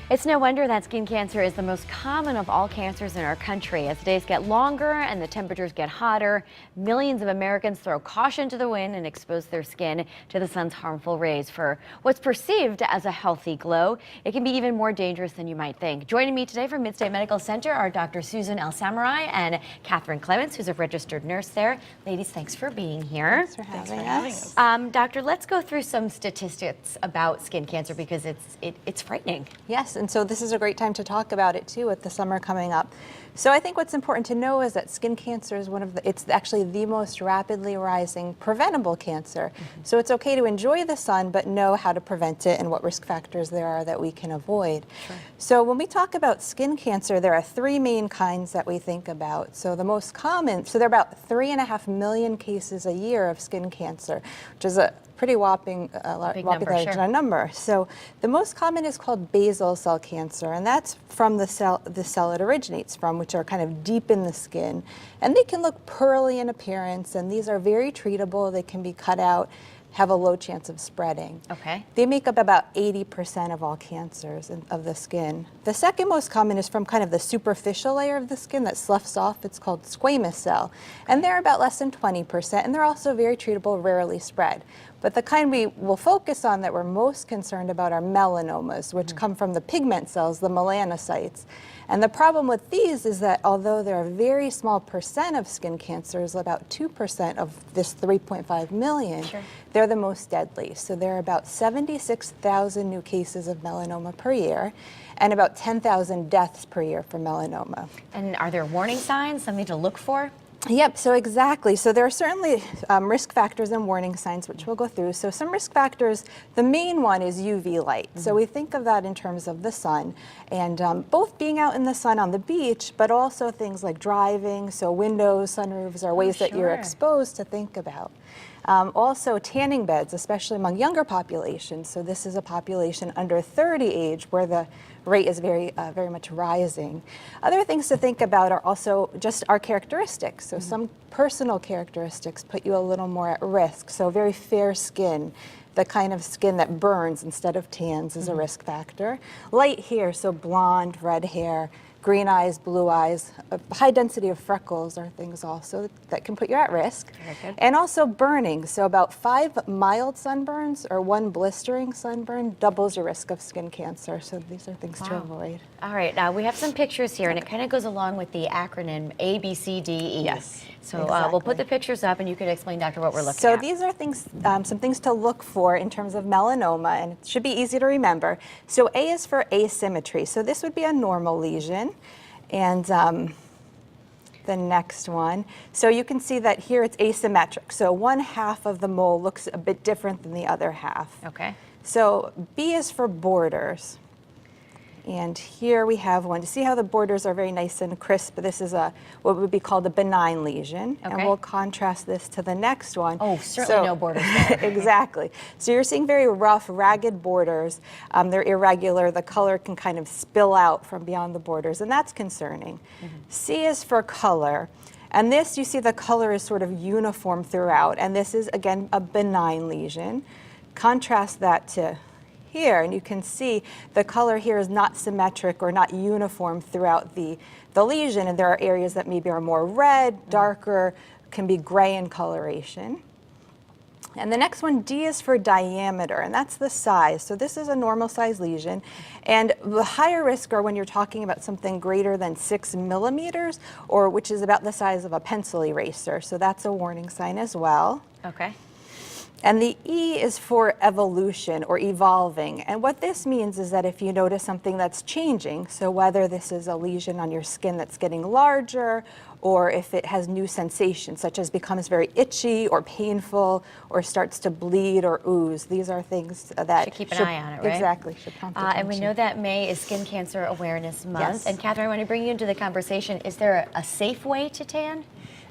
It's no wonder that skin cancer is the most common of all cancers in our country. As the days get longer and the temperatures get hotter, millions of Americans throw caution to the wind and expose their skin to the sun's harmful rays. For what's perceived as a healthy glow, it can be even more dangerous than you might think. Joining me today from Midstate Medical Center are Dr. Susan El-Samurai and Catherine Clements, who's a registered nurse there. Ladies, thanks for being here. Thanks for having us. Doctor, let's go through some statistics about skin cancer because it's frightening. Yes, and so this is a great time to talk about it too with the summer coming up. So I think what's important to know is that skin cancer is it's actually the most rapidly rising preventable cancer. So it's okay to enjoy the sun, but know how to prevent it and what risk factors there are that we can avoid. Sure. So when we talk about skin cancer, there are three main kinds that we think about. So the most common, so there are about 3.5 million cases a year of skin cancer, which is a pretty whopping number. So the most common is called basal cell cancer, and that's from the cell it originates from, which are kind of deep in the skin. And they can look pearly in appearance, and these are very treatable. They can be cut out, have a low chance of spreading. Okay. They make up about 80% of all cancers of the skin. The second most common is from kind of the superficial layer of the skin that sloughs off. It's called squamous cell. And they're about less than 20%, and they're also very treatable, rarely spread. But the kind we will focus on that we're most concerned about are melanomas, which come from the pigment cells, the melanocytes. And the problem with these is that although they're a very small percent of skin cancers, about 2% of this 3.5 million, Sure. they're the most deadly. So there are about 76,000 new cases of melanoma per year and about 10,000 deaths per year for melanoma. And are there warning signs, something to look for? Yep, so exactly. So there are certainly risk factors and warning signs, which we'll go through. So some risk factors, the main one is UV light. So we think of that in terms of the sun, and both being out in the sun on the beach, but also things like driving, so windows, sunroofs are ways that you're exposed to think about. Also tanning beds, especially among younger populations. So this is a population under 30 age where the rate is very much rising. Other things to think about are also just our characteristics. So some personal characteristics put you a little more at risk. So very fair skin, the kind of skin that burns instead of tans is a risk factor. Light hair, so blonde, red hair, green eyes, blue eyes, a high density of freckles are things also that can put you at risk. Very good. And also burning, so about 5 mild sunburns or 1 blistering sunburn doubles your risk of skin cancer. So these are things to avoid. All right, now we have some pictures here, and it kind of goes along with the acronym ABCDE. Yes, So exactly. we'll put the pictures up, and you could explain, Doctor, what we're looking So at. these are things, some things to look for in terms of melanoma, and it should be easy to remember. So A is for asymmetry. So this would be a normal lesion. And the next one. So you can see that here it's asymmetric. So one half of the mole looks a bit different than the other half. Okay. So B is for borders. And here we have one. To see how the borders are very nice and crisp, this is what would be called a benign lesion. Okay. And we'll contrast this to the next one. Oh, certainly no borders there. Exactly. So you're seeing very rough, ragged borders. They're irregular. The color can kind of spill out from beyond the borders, and that's concerning. C is for color. And this, you see the color is sort of uniform throughout. And this is, again, a benign lesion. Contrast that to here, and you can see the color here is not symmetric or not uniform throughout the lesion, and there are areas that maybe are more red, darker, can be gray in coloration. And the next one, D, is for diameter, and that's the size. So this is a normal size lesion, and the higher risk are when you're talking about something greater than 6 millimeters, or which is about the size of a pencil eraser. So that's a warning sign as well. Okay. And the E is for evolution or evolving. And what this means is that if you notice something that's changing, so whether this is a lesion on your skin that's getting larger, or if it has new sensations, such as becomes very itchy or painful, or starts to bleed or ooze, these are things that Should keep an eye on it, right? Exactly, should prompt attention. And we know that May is Skin Cancer Awareness Month. Yes. And Catherine, I want to bring you into the conversation. Is there a safe way to tan?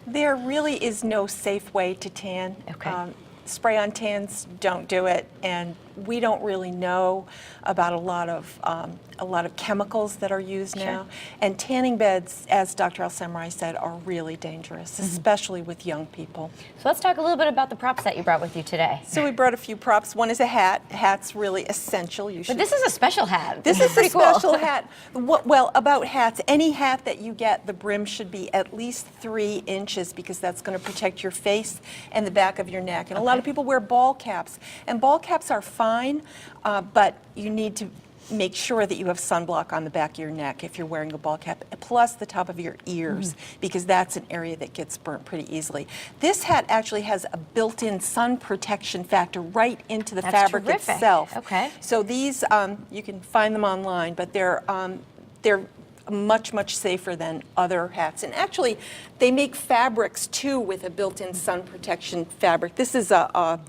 There really is no safe way to tan. Okay. Spray-on tans don't do it, and we don't really know about a lot of chemicals that are used now. And tanning beds, as Dr. Al-Samarrai said, are really dangerous, especially with young people. So let's talk a little bit about the props that you brought with you today. So we brought a few props. One is a hat. Hat's really essential. You should. But this is a special hat. This is a pretty cool. special hat. Well, about hats, any hat that you get, the brim should be at least 3 inches because that's going to protect your face and the back of your neck. And a lot of people wear ball caps, and ball caps are fine, but you need to make sure that you have sunblock on the back of your neck if you're wearing a ball cap, plus the top of your ears, because that's an area that gets burnt pretty easily. This hat actually has a built-in sun protection factor right into the fabric terrific. itself. Okay. So these, you can find them online, but they're much, much safer than other hats. And actually, they make fabrics too with a built-in sun protection fabric. This is a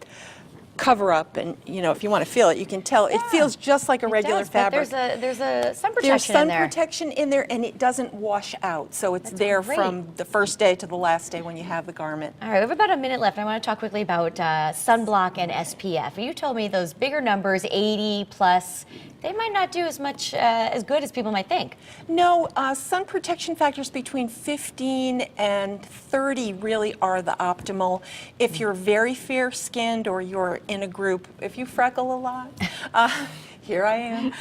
cover up, and you know, if you want to feel it, you can tell it feels just like a regular fabric. But there's a sun protection There's sun in there. protection in there, and it doesn't wash out. So it's there great. from the first day to the last day when you have the garment. All right, we have about a minute left. I want to talk quickly about sunblock and SPF. You told me those bigger numbers, 80 plus, they might not do as much as good as people might think. No, sun protection factors between 15 and 30 really are the optimal. If you're very fair-skinned or you're in a group, if you freckle a lot, here I am,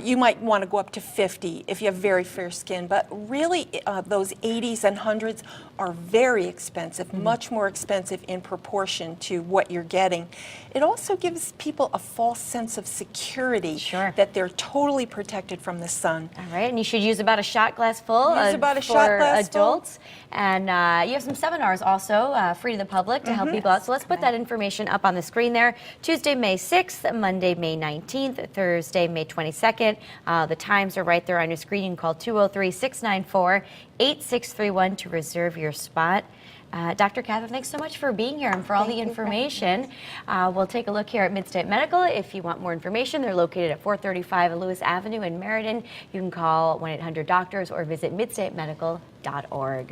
you might want to go up to 50 if you have very fair skin. But really, those 80s and 100s are very expensive, much more expensive in proportion to what you're getting. It also gives people a false sense of security that they're totally protected from the sun. All right, and you should use about a shot glass full Use about a for shot glass full. adults. And you have some seminars also free to the public to help people out. So let's put that information up on the screen there. Tuesday, May 6th, Monday, May 19th, Thursday, May 22nd. The times are right there on your screen. You can call 203-694-8631 to reserve your spot. Dr. Catherine, thanks so much for being here and for all the information. We'll take a look here at Midstate Medical. If you want more information, they're located at 435 Lewis Avenue in Meriden. You can call 1-800-DOCTORS or visit midstatemedical.org.